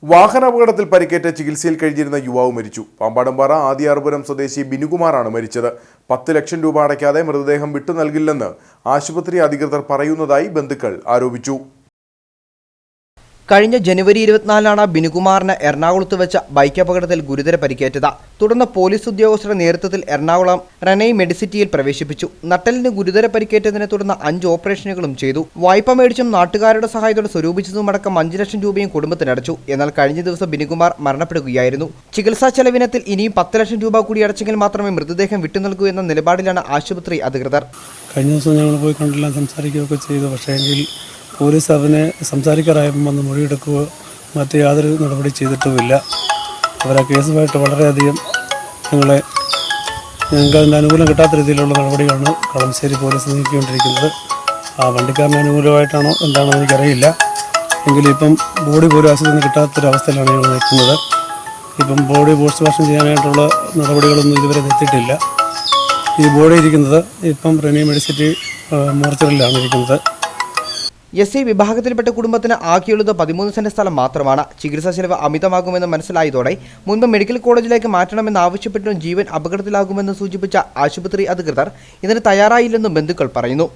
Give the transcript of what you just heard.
വാഹനാപകടത്തിൽ പരിക്കേറ്റ ചികിത്സയിൽ കഴിഞ്ഞിരുന്ന യുവാവ് മരിച്ചു. പാമ്പാടംപാറ ആദിയാർപുരം സ്വദേശി ബിനുകുമാറാണ് മരിച്ചത്. 10 ലക്ഷം രൂപ അടയ്ക്കാതെ മൃതദേഹം വിട്ടു നൽകില്ലെന്ന് ആശുപത്രി അധികൃതർ പറയുന്നതായി ബന്ധുക്കൾ ആരോപിച്ചു. കഴിഞ്ഞ ജനുവരി 24-നാണ് ബിനുകുമാറിന് എറണാകുളത്ത് വെച്ച ബൈക്ക് അപകടത്തിൽ ഗുരുതര പരിക്കേറ്റത്. തുടർന്ന് പോലീസ് ഉദ്യോഗസ്ഥരുടെ നേതൃത്വത്തിൽ എറണാകുളം റെനൈ മെഡിസിറ്റിയിൽ പ്രവേശിപ്പിച്ചു. നട്ടലിന് ഗുരുതര പരിക്കേറ്റതിനെ തുടർന്ന് 5 ഓപ്പറേഷനുകളും ചെയ്തു. വായ്പ മേടിച്ചും നാട്ടുകാരുടെ സഹായത്തോടെ സ്വരൂപിച്ചതുമടക്കം 5 ലക്ഷം രൂപയും കുടുംബത്തിനടച്ചു. എന്നാൽ കഴിഞ്ഞ ദിവസം ബിനുകുമാർ മരണപ്പെടുകയായിരുന്നു. ചികിത്സാ ചെലവിനത്തിൽ ഇനിയും 10 ലക്ഷം രൂപ കൂടി അടച്ചെങ്കിൽ മാത്രമേ മൃതദേഹം വിട്ടുനൽകൂ എന്ന നിലപാടിലാണ് ആശുപത്രി അധികൃതർ. കഴിഞ്ഞ ദിവസം ഞങ്ങൾ പോയി കണ്ടെല്ലാം സംസാരിക്കുകയൊക്കെ ചെയ്തു. പക്ഷേ പോലീസ് അതിനെ സംസാരിക്കാറായപ്പോൾ വന്ന് മൊഴിയെടുക്കുകയോ മറ്റ് യാതൊരു നടപടി ചെയ്തിട്ടുമില്ല. അവർ ആ കേസുമായിട്ട് വളരെയധികം ഞങ്ങൾക്ക് അതിൻ്റെ അനുകൂലം കിട്ടാത്ത രീതിയിലുള്ള നടപടികളാണ് കളമശ്ശേരി പോലീസ് നീക്കിക്കൊണ്ടിരിക്കുന്നത്. ആ വണ്ടിക്കാരന് അനുകൂലമായിട്ടാണോ എന്താണെന്ന് എനിക്കറിയില്ല. എങ്കിലും ഇപ്പം ബോഡി പോലും ആശുപത്രിയിൽ കിട്ടാത്തൊരവസ്ഥയിലാണ് ഞങ്ങൾ നിൽക്കുന്നത്. ഇപ്പം ബോഡി പോസ്റ്റ്മോർട്ടം ചെയ്യാനായിട്ടുള്ള നടപടികളൊന്നും ഇതുവരെ എത്തിയിട്ടില്ല. ഈ ബോഡി ഇരിക്കുന്നത് ഇപ്പം റെനി മെഡിസിറ്റി മോർച്ചറിയിലാണ് ഇരിക്കുന്നത്. SC വിഭാഗത്തിൽപ്പെട്ട കുടുംബത്തിന് ആകെയുള്ളത് 13 സെന്റ് സ്ഥലം മാത്രമാണ്. ചികിത്സാ ചെലവ് അമിതമാകുമെന്ന് മനസ്സിലായതോടെ മുൻപ് മെഡിക്കൽ കോളേജിലേക്ക് മാറ്റണമെന്ന് ആവശ്യപ്പെട്ടും ജീവൻ അപകടത്തിലാകുമെന്ന് സൂചിപ്പിച്ച ആശുപത്രി അധികൃതർ ഇതിന് തയ്യാറായില്ലെന്നും ബന്ധുക്കൾ പറയുന്നു.